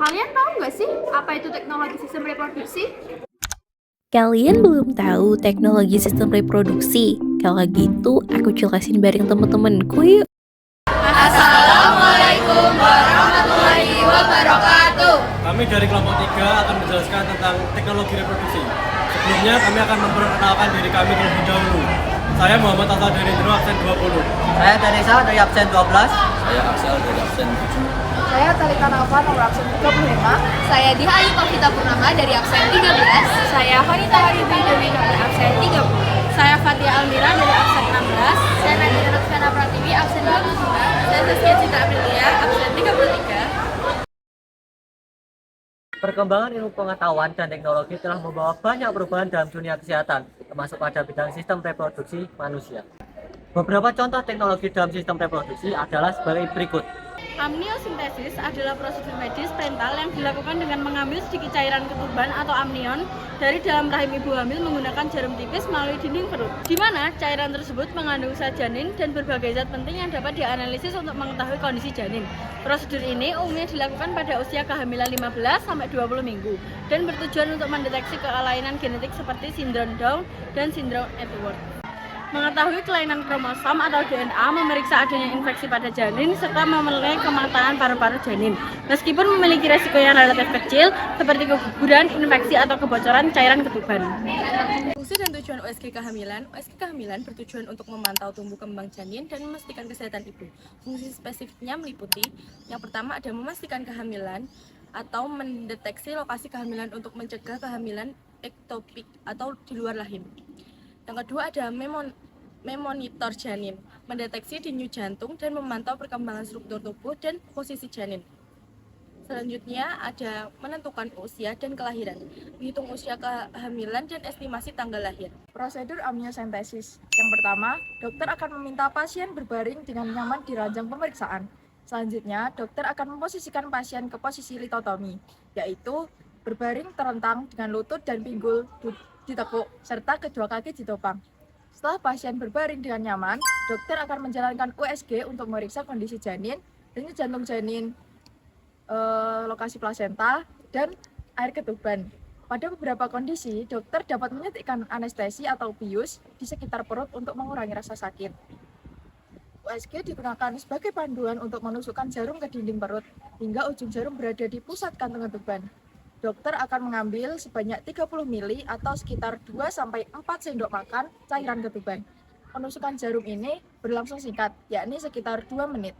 Kalian tahu nggak sih apa itu teknologi sistem reproduksi? Kalian belum tahu teknologi sistem reproduksi? Kalau gitu, aku jelasin bareng temen-temenku yuk. Assalamualaikum warahmatullahi wabarakatuh. Kami dari kelompok 3 akan menjelaskan tentang teknologi reproduksi. Sebelumnya kami akan memperkenalkan diri kami terlebih dahulu. Saya Muhammad Asal dari Indro, absen 20. Saya Teresa dari absen 12. Saya Aksel dari absen 7. Saya Talita Nafa nomor absen 35. Saya Diha Ayu Pavita Purnama dari absen 13. Saya Honita Haribi dari nomor absen 30. Saya Fatia Almira dari absen 16. Saya Nadira Rutskana Pratiwi absen 22. Saya Saskia Citra Aprilia absen 33. Perkembangan ilmu pengetahuan dan teknologi telah membawa banyak perubahan dalam dunia kesehatan, termasuk pada bidang sistem reproduksi manusia. Beberapa contoh teknologi dalam sistem reproduksi adalah sebagai berikut. Amniosintesis adalah prosedur medis pental yang dilakukan dengan mengambil sedikit cairan ketuban atau amnion dari dalam rahim ibu hamil menggunakan jarum tipis melalui dinding perut, di mana cairan tersebut mengandung zat janin dan berbagai zat penting yang dapat dianalisis untuk mengetahui kondisi janin. Prosedur ini umumnya dilakukan pada usia kehamilan 15-20 minggu dan bertujuan untuk mendeteksi kelainan genetik seperti sindrom Down dan sindrom Edwards. Mengetahui kelainan kromosom atau DNA, memeriksa adanya infeksi pada janin, serta menilai kematangan paru-paru janin. Meskipun memiliki resiko yang relatif kecil, seperti keguguran, infeksi, atau kebocoran cairan ketuban. Fungsi dan tujuan USG kehamilan. USG kehamilan bertujuan untuk memantau tumbuh kembang janin dan memastikan kesehatan ibu. Fungsi spesifiknya meliputi, yang pertama ada memastikan kehamilan atau mendeteksi lokasi kehamilan untuk mencegah kehamilan ektopik atau di luar rahim. Yang kedua ada memonitor janin, mendeteksi denyut jantung dan memantau perkembangan struktur tubuh dan posisi janin. Selanjutnya ada menentukan usia dan kelahiran, menghitung usia kehamilan dan estimasi tanggal lahir. Prosedur amniosentesis. Yang pertama, dokter akan meminta pasien berbaring dengan nyaman di ranjang pemeriksaan. Selanjutnya, dokter akan memposisikan pasien ke posisi litotomi, yaitu berbaring terentang dengan lutut dan pinggul ditekuk, serta kedua kaki ditopang. Setelah pasien berbaring dengan nyaman, dokter akan menjalankan USG untuk memeriksa kondisi janin, denyut jantung janin, lokasi plasenta, dan air ketuban. Pada beberapa kondisi, dokter dapat menyuntikkan anestesi atau bius di sekitar perut untuk mengurangi rasa sakit. USG digunakan sebagai panduan untuk menusukkan jarum ke dinding perut hingga ujung jarum berada di pusat kantung ketuban. Dokter akan mengambil sebanyak 30 ml atau sekitar 2-4 sendok makan cairan ketuban. Penusukan jarum ini berlangsung singkat, yakni sekitar 2 menit.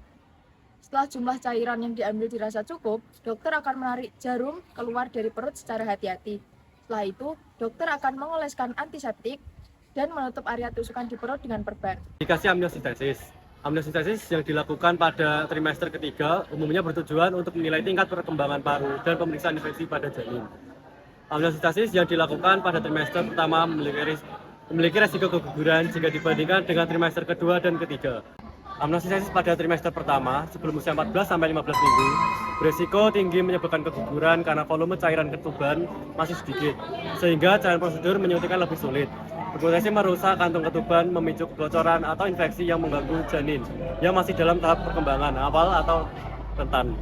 Setelah jumlah cairan yang diambil dirasa cukup, dokter akan menarik jarum keluar dari perut secara hati-hati. Setelah itu, dokter akan mengoleskan antiseptik dan menutup area tusukan di perut dengan perban. Indikasi amniosintesis. Amniosintesis yang dilakukan pada trimester ketiga umumnya bertujuan untuk menilai tingkat perkembangan paru dan pemeriksaan infeksi pada janin. Amniosintesis yang dilakukan pada trimester pertama memiliki resiko keguguran jika dibandingkan dengan trimester kedua dan ketiga. Amniosintesis pada trimester pertama sebelum usia 14-15 minggu beresiko tinggi menyebabkan keguguran karena volume cairan ketuban masih sedikit, sehingga jalan prosedur menyuntikkan lebih sulit. Berpotensi merusak kantung ketuban, memicu kebocoran atau infeksi yang mengganggu janin yang masih dalam tahap perkembangan awal atau rentan.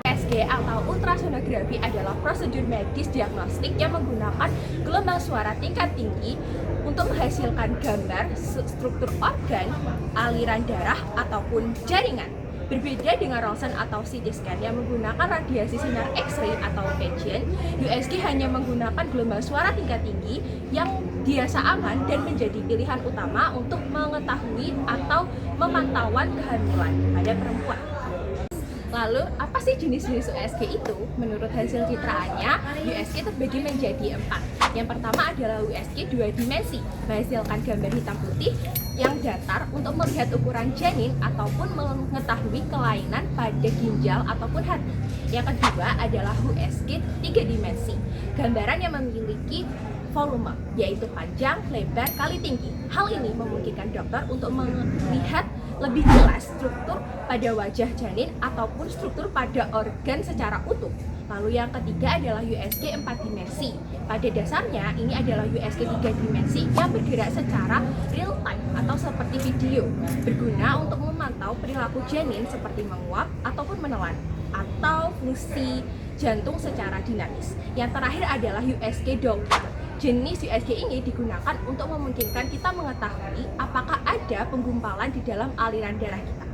USG atau ultrasonografi adalah prosedur medis diagnostik yang menggunakan gelombang suara tingkat tinggi untuk menghasilkan gambar struktur organ, aliran darah, ataupun jaringan. Berbeda dengan ronsen atau CT scan yang menggunakan radiasi sinar X-ray atau PET, USG hanya menggunakan gelombang suara tingkat tinggi yang dirasa aman dan menjadi pilihan utama untuk mengetahui atau memantauan kehamilan pada perempuan. Lalu, apa sih jenis-jenis USG itu? Menurut hasil citraannya, USG terbagi menjadi 4. Yang pertama adalah USG 2 dimensi, menghasilkan gambar hitam putih yang datar untuk melihat ukuran janin ataupun mengetahui kelainan pada ginjal ataupun hati. Yang kedua adalah USG 3 dimensi, gambaran yang memiliki volume, yaitu panjang, lebar, kali tinggi. Hal ini memungkinkan dokter untuk melihat lebih jelas struktur pada wajah janin ataupun struktur pada organ secara utuh. Lalu yang ketiga adalah USG 4 dimensi. Pada dasarnya ini adalah USG 3 dimensi yang bergerak secara real time atau seperti video, berguna untuk memantau perilaku janin seperti menguap ataupun menelan. atau fungsi jantung secara dinamis. Yang terakhir adalah USG Doppler. Jenis USG ini digunakan untuk memungkinkan kita mengetahui apakah ada penggumpalan di dalam aliran darah kita.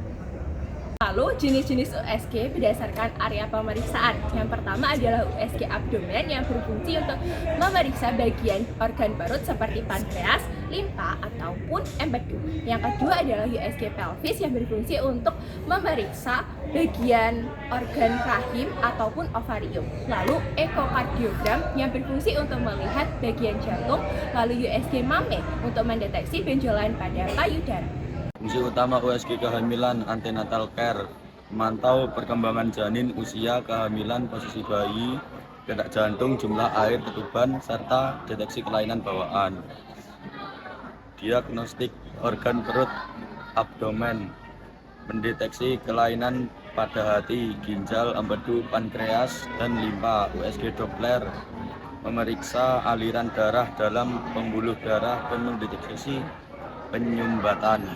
Lalu jenis-jenis USG berdasarkan area pemeriksaan. Yang pertama adalah USG abdomen yang berfungsi untuk memeriksa bagian organ perut seperti pankreas, limpa, ataupun empedu. Yang kedua adalah USG pelvis yang berfungsi untuk memeriksa bagian organ rahim ataupun ovarium. Lalu ekokardiogram yang berfungsi untuk melihat bagian jantung. Lalu USG mame untuk mendeteksi benjolan pada payudara. Fungsi utama USG kehamilan antenatal care, memantau perkembangan janin, usia kehamilan, posisi bayi, detak jantung, jumlah air ketuban, serta deteksi kelainan bawaan. Diagnostik organ perut abdomen, mendeteksi kelainan pada hati, ginjal, empedu, pankreas, dan limpa. USG Doppler memeriksa aliran darah dalam pembuluh darah dan mendeteksi penyumbatan.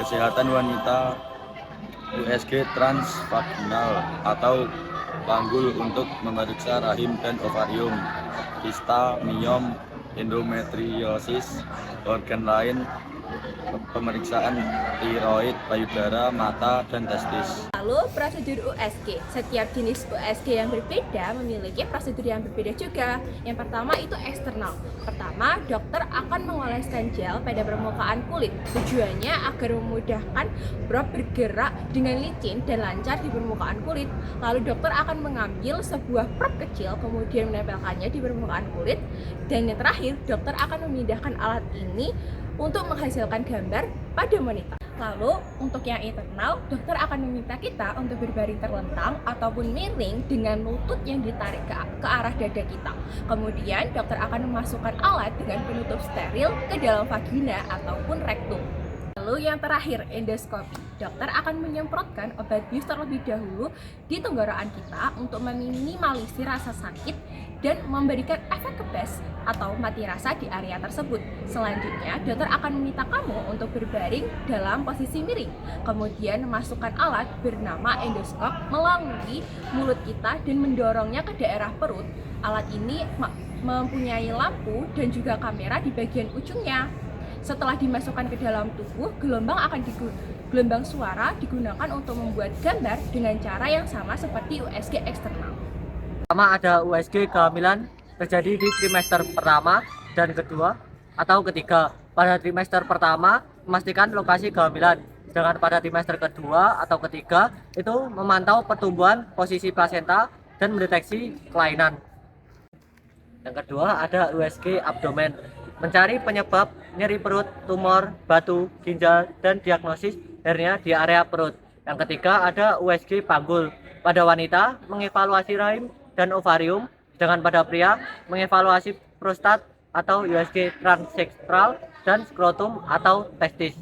Kesehatan wanita, USG transvaginal atau panggul untuk memeriksa rahim dan ovarium, kista, miom, endometriosis, organ lain, pemeriksaan tiroid, payudara, mata, dan testis. Lalu prosedur USG. Setiap jenis USG yang berbeda memiliki prosedur yang berbeda juga. Yang pertama itu eksternal. Pertama, dokter akan mengoleskan gel pada permukaan kulit. Tujuannya agar memudahkan prob bergerak dengan licin dan lancar di permukaan kulit. Lalu dokter akan mengambil sebuah prob kecil kemudian menempelkannya di permukaan kulit. Dan yang terakhir, dokter akan memindahkan alat ini untuk menghasilkan gambar pada monitor. Lalu untuk yang internal, dokter akan meminta kita untuk berbaring terlentang ataupun miring dengan lutut yang ditarik ke arah dada kita. Kemudian dokter akan memasukkan alat dengan penutup steril ke dalam vagina ataupun rektum. Lalu yang terakhir, endoskopi. Dokter akan menyemprotkan obat bius terlebih dahulu di tenggorokan kita untuk meminimalisir rasa sakit dan memberikan efek kebas atau mati rasa di area tersebut. Selanjutnya, dokter akan meminta kamu untuk berbaring dalam posisi miring. Kemudian memasukkan alat bernama endoskop melalui mulut kita dan mendorongnya ke daerah perut. Alat ini mempunyai lampu dan juga kamera di bagian ujungnya. Setelah dimasukkan ke dalam tubuh, gelombang suara digunakan untuk membuat gambar dengan cara yang sama seperti USG eksternal. Pertama ada USG kehamilan terjadi di trimester pertama dan kedua atau ketiga. Pada trimester pertama memastikan lokasi kehamilan, sedangkan pada trimester kedua atau ketiga itu memantau pertumbuhan posisi plasenta dan mendeteksi kelainan. Yang kedua ada USG abdomen, mencari penyebab nyeri perut, tumor, batu, ginjal, dan diagnosis hernia di area perut. Yang ketiga ada USG panggul, pada wanita mengevaluasi rahim dan ovarium, sedangkan pada pria mengevaluasi prostat atau USG transektral dan skrotum atau testis.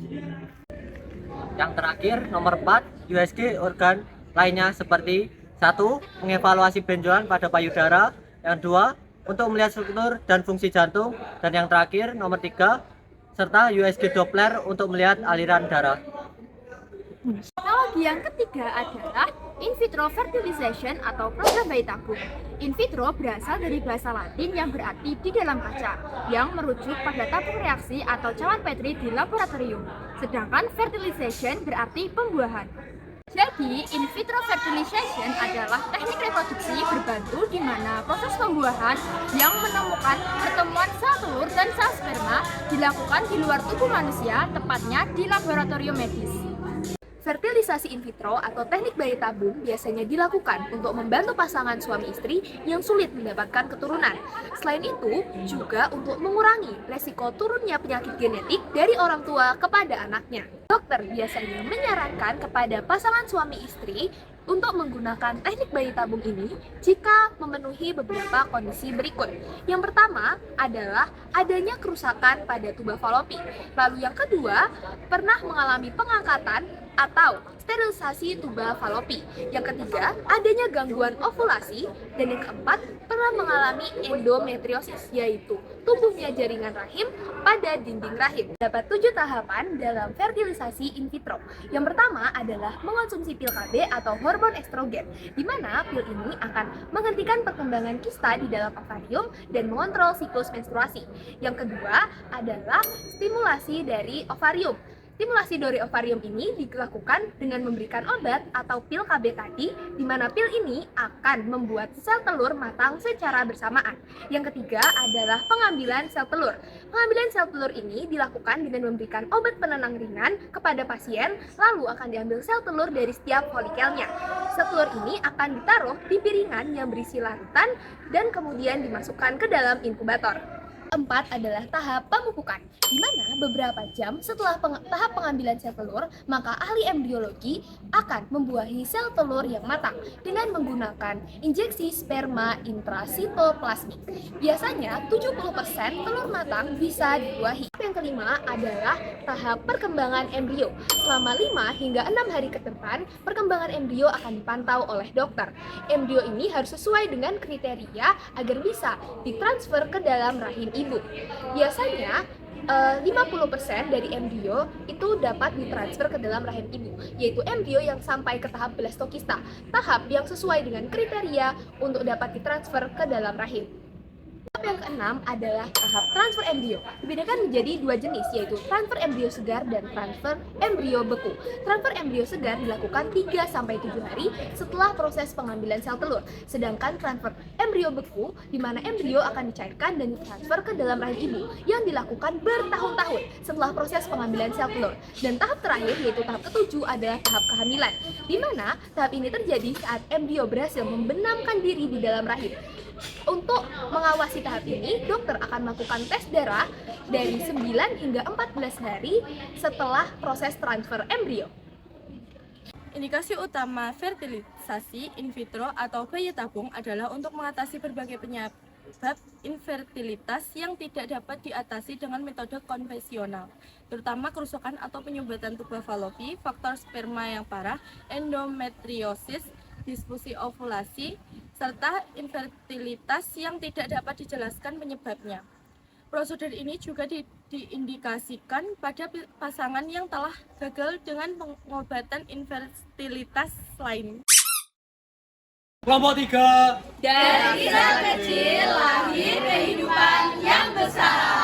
Yang terakhir nomor 4 USG organ lainnya seperti 1. Mengevaluasi benjolan pada payudara, yang 2. Untuk melihat struktur dan fungsi jantung, dan yang terakhir nomor 3 serta USG Doppler untuk melihat aliran darah. Teknologi yang ketiga adalah in vitro fertilization atau program bayi tabung. In vitro berasal dari bahasa Latin yang berarti di dalam kaca, yang merujuk pada tabung reaksi atau cawan Petri di laboratorium. Sedangkan fertilization berarti pembuahan. Jadi, in vitro fertilization adalah teknik reproduksi berbantu di mana proses pembuahan yang menemukan pertemuan sel telur dan sel sperma dilakukan di luar tubuh manusia, tepatnya di laboratorium medis. Fertilisasi in vitro atau teknik bayi tabung biasanya dilakukan untuk membantu pasangan suami istri yang sulit mendapatkan keturunan. Selain itu, juga untuk mengurangi resiko turunnya penyakit genetik dari orang tua kepada anaknya. Dokter biasanya menyarankan kepada pasangan suami istri untuk menggunakan teknik bayi tabung ini jika memenuhi beberapa kondisi berikut. Yang pertama adalah adanya kerusakan pada tuba falopi. Lalu yang kedua, pernah mengalami pengangkatan atau sterilisasi tuba falopi. Yang ketiga, adanya gangguan ovulasi. Dan yang keempat, pernah mengalami endometriosis, yaitu tumbuhnya jaringan rahim pada dinding rahim. Dapat 7 tahapan dalam fertilisasi in vitro. Yang pertama adalah mengonsumsi pil KB atau hormon estrogen, di mana pil ini akan menghentikan perkembangan kista di dalam ovarium dan mengontrol siklus menstruasi. Yang kedua adalah stimulasi dari ovarium. Stimulasi dari ovarium ini dilakukan dengan memberikan obat atau pil KB tadi, di mana pil ini akan membuat sel telur matang secara bersamaan. Yang ketiga adalah pengambilan sel telur. Pengambilan sel telur ini dilakukan dengan memberikan obat penenang ringan kepada pasien, lalu akan diambil sel telur dari setiap folikelnya. Sel telur ini akan ditaruh di piringan yang berisi larutan dan kemudian dimasukkan ke dalam inkubator. Keempat adalah tahap pemupukan, di mana beberapa jam setelah tahap pengambilan sel telur, maka ahli embriologi akan membuahi sel telur yang matang dengan menggunakan injeksi sperma intrasitoplasmik. Biasanya 70% telur matang bisa dibuahi. Yang kelima adalah tahap perkembangan embrio. Selama 5 hingga 6 hari ke depan, perkembangan embrio akan dipantau oleh dokter. Embrio ini harus sesuai dengan kriteria agar bisa ditransfer ke dalam rahim ibu. Biasanya 50% dari embrio itu dapat ditransfer ke dalam rahim ibu, yaitu embrio yang sampai ke tahap blastokista, tahap yang sesuai dengan kriteria untuk dapat ditransfer ke dalam rahim. Tahap yang keenam adalah tahap transfer embrio. Dibedakan menjadi 2 jenis, yaitu transfer embrio segar dan transfer embrio beku. Transfer embrio segar dilakukan 3-7 hari setelah proses pengambilan sel telur. Sedangkan transfer embrio beku, di mana embrio akan dicairkan dan ditransfer ke dalam rahim ibu, yang dilakukan bertahun-tahun setelah proses pengambilan sel telur. Dan tahap terakhir, yaitu tahap ke-7, adalah tahap kehamilan, di mana tahap ini terjadi saat embrio berhasil membenamkan diri di dalam rahim. Untuk mengawasi tahap ini, dokter akan melakukan tes darah dari 9 hingga 14 hari setelah proses transfer embrio. Indikasi utama fertilisasi in vitro atau bayi tabung adalah untuk mengatasi berbagai penyebab infertilitas yang tidak dapat diatasi dengan metode konvensional, terutama kerusakan atau penyumbatan tuba falopi, faktor sperma yang parah, endometriosis, disfusi ovulasi, serta infertilitas yang tidak dapat dijelaskan penyebabnya. Prosedur ini juga diindikasikan pada pasangan yang telah gagal dengan pengobatan infertilitas lain. Kelompok 3. Dari sel kecil lahir kehidupan yang besar.